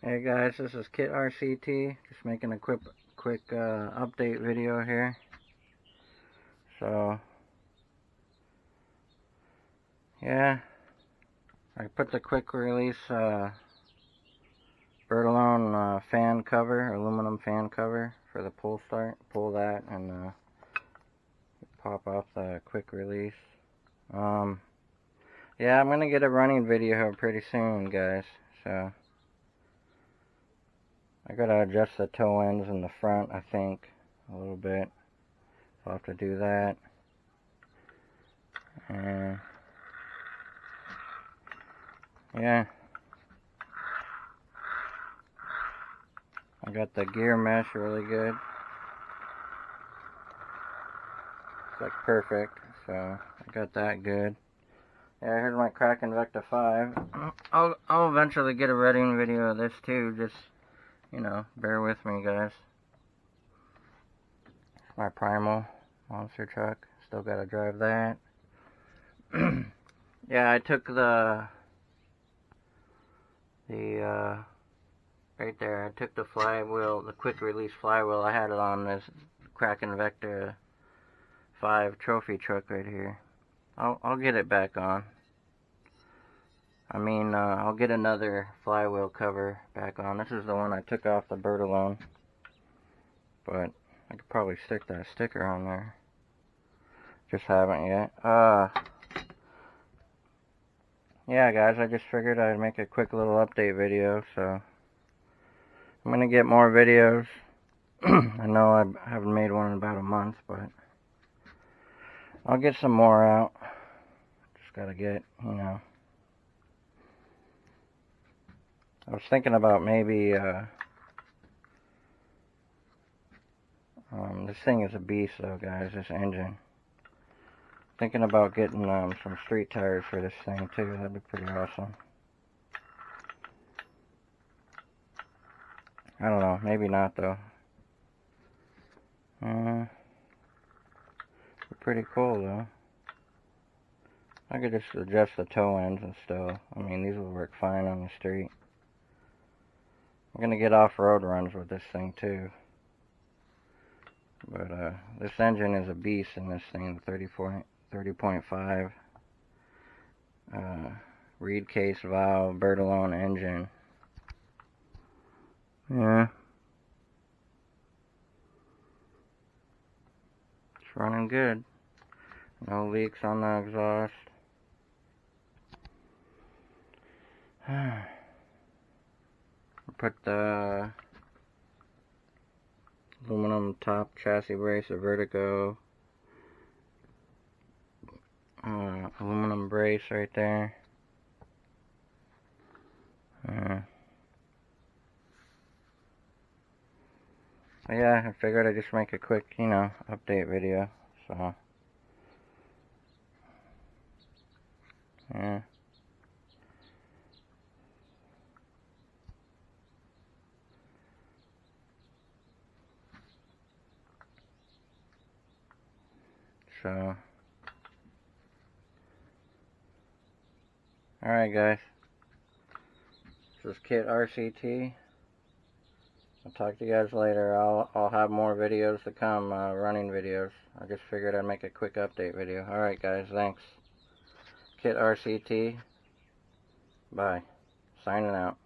Hey guys, this is Kit RCT, just making a quick update video here. So, yeah, I put the quick release Bertolone fan cover, aluminum fan cover for the pull start. Pull that and pop off the quick release. Yeah, I'm gonna get a running video here pretty soon, guys. So, I gotta adjust the toe ends in the front, I think, a little bit. I'll have to do that. And yeah, I got the gear mesh really good. It's like perfect, so I got that good. Yeah, here's my Kraken Vecta 5. I'll eventually get a Reading video of this too, just, bear with me, guys. My Primal monster truck, still gotta drive that. Yeah, I took the right there, I took the flywheel, the quick release flywheel, I had it on this Kraken Vecta 5 trophy truck right here. I'll get it back on. I'll get another flywheel cover back on. This is the one I took off the Bertolone, but I could probably stick that sticker on there. Just haven't yet. Yeah, guys, I just figured I'd make a quick little update video, so I'm gonna get more videos. I know I haven't made one in about a month, but I'll get some more out. Just gotta get, I was thinking about maybe, this thing is a beast though, guys, this engine. Thinking about getting some street tires for this thing too, that'd be pretty awesome. I don't know, maybe not though. Pretty cool though. I could just adjust the toe ends and stuff. These will work fine on the street. I'm gonna get off-road runs with this thing too. But this engine is a beast in this thing, 30.5 reed case valve Bertolone engine. Yeah. It's running good. No leaks on the exhaust. Put the aluminum top chassis brace, a Vertigo aluminum brace right there. But yeah, I figured I'd just make a quick, update video. So, yeah. So, alright guys, this is Kit RCT. I'll talk to you guys later. I'll have more videos to come, running videos. I just figured I'd make a quick update video. Alright guys, thanks. Kit RCT. Bye. Signing out.